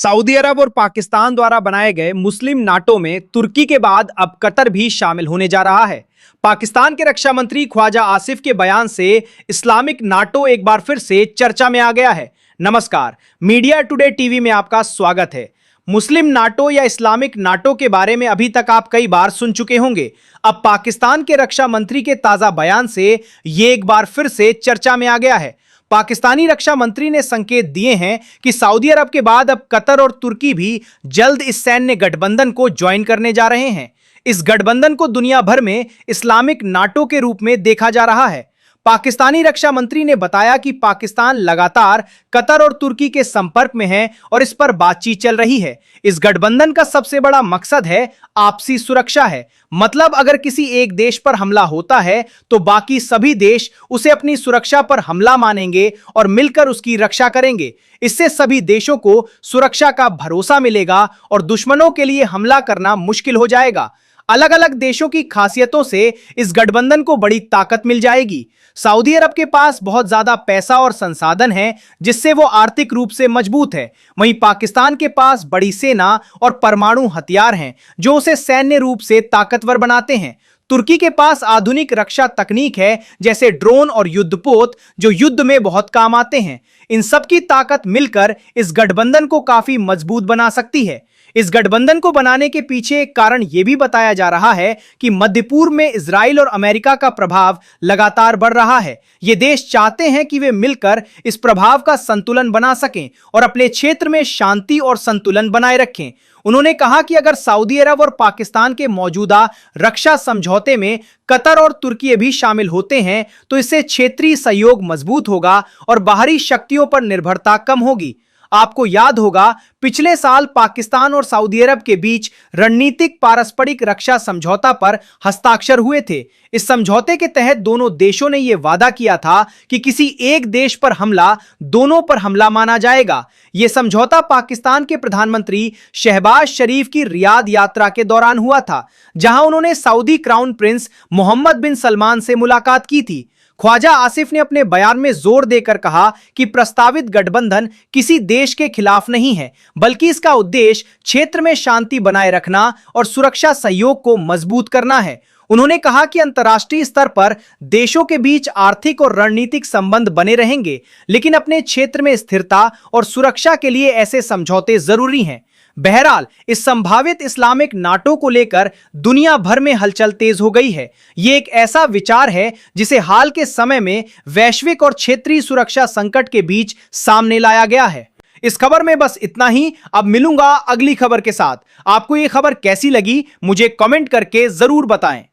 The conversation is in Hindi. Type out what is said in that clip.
सऊदी अरब और पाकिस्तान द्वारा बनाए गए मुस्लिम नाटो में तुर्की के बाद अब कतर भी शामिल होने जा रहा है। पाकिस्तान के रक्षा मंत्री ख्वाजा आसिफ के बयान से इस्लामिक नाटो एक बार फिर से चर्चा में आ गया है। नमस्कार, मीडिया टुडे टीवी में आपका स्वागत है। मुस्लिम नाटो या इस्लामिक नाटो के बारे में अभी तक आप कई बार सुन चुके होंगे। अब पाकिस्तान के रक्षा मंत्री के ताजा बयान से ये एक बार फिर से चर्चा में आ गया है। पाकिस्तानी रक्षा मंत्री ने संकेत दिए हैं कि सऊदी अरब के बाद अब कतर और तुर्की भी जल्द इस सैन्य गठबंधन को ज्वाइन करने जा रहे हैं। इस गठबंधन को दुनिया भर में इस्लामिक नाटो के रूप में देखा जा रहा है। पाकिस्तानी रक्षा मंत्री ने बताया कि पाकिस्तान लगातार कतर और तुर्की के संपर्क में है और इस पर बातचीत चल रही है। इस गठबंधन का सबसे बड़ा मकसद है आपसी सुरक्षा है। मतलब अगर किसी एक देश पर हमला होता है तो बाकी सभी देश उसे अपनी सुरक्षा पर हमला मानेंगे और मिलकर उसकी रक्षा करेंगे। इससे सभी देशों को सुरक्षा का भरोसा मिलेगा और दुश्मनों के लिए हमला करना मुश्किल हो जाएगा। अलग अलग देशों की खासियतों से इस गठबंधन को बड़ी ताकत मिल जाएगी। सऊदी अरब के पास बहुत ज्यादा पैसा और संसाधन है, जिससे वो आर्थिक रूप से मजबूत है। वहीं पाकिस्तान के पास बड़ी सेना और परमाणु हथियार हैं, जो उसे सैन्य रूप से ताकतवर बनाते हैं। तुर्की के पास आधुनिक रक्षा तकनीक है, जैसे ड्रोन और युद्धपोत, जो युद्ध में बहुत काम आते हैं। इन सब की ताकत मिलकर इस गठबंधन को काफी मजबूत बना सकती है। इस गठबंधन को बनाने के पीछे एक कारण यह भी बताया जा रहा है कि मध्य पूर्व में इजराइल और अमेरिका का प्रभाव लगातार बढ़ रहा है। ये देश चाहते हैं कि वे मिलकर इस प्रभाव का संतुलन बना सकें और अपने क्षेत्र में शांति और संतुलन बनाए रखें। उन्होंने कहा कि अगर सऊदी अरब और पाकिस्तान के मौजूदा रक्षा समझौते में कतर और तुर्की भी शामिल होते हैं तो इससे क्षेत्रीय सहयोग मजबूत होगा और बाहरी शक्तियों पर निर्भरता कम होगी। आपको याद होगा, पिछले साल पाकिस्तान और सऊदी अरब के बीच रणनीतिक पारस्परिक रक्षा समझौता पर हस्ताक्षर हुए थे। इस समझौते के तहत दोनों देशों ने यह वादा किया था कि किसी एक देश पर हमला दोनों पर हमला माना जाएगा। यह समझौता पाकिस्तान के प्रधानमंत्री शहबाज शरीफ की रियाद यात्रा के दौरान हुआ था, जहां उन्होंने सऊदी क्राउन प्रिंस मोहम्मद बिन सलमान से मुलाकात की थी। ख्वाजा आसिफ ने अपने बयान में जोर देकर कहा कि प्रस्तावित गठबंधन किसी देश के खिलाफ नहीं है, बल्कि इसका उद्देश्य क्षेत्र में शांति बनाए रखना और सुरक्षा सहयोग को मजबूत करना है। उन्होंने कहा कि अंतर्राष्ट्रीय स्तर पर देशों के बीच आर्थिक और रणनीतिक संबंध बने रहेंगे, लेकिन अपने क्षेत्र में स्थिरता और सुरक्षा के लिए ऐसे समझौते जरूरी हैं। बहरहाल, इस संभावित इस्लामिक नाटो को लेकर दुनिया भर में हलचल तेज हो गई है। यह एक ऐसा विचार है जिसे हाल के समय में वैश्विक और क्षेत्रीय सुरक्षा संकट के बीच सामने लाया गया है। इस खबर में बस इतना ही। अब मिलूंगा अगली खबर के साथ। आपको यह खबर कैसी लगी मुझे कमेंट करके जरूर बताएं।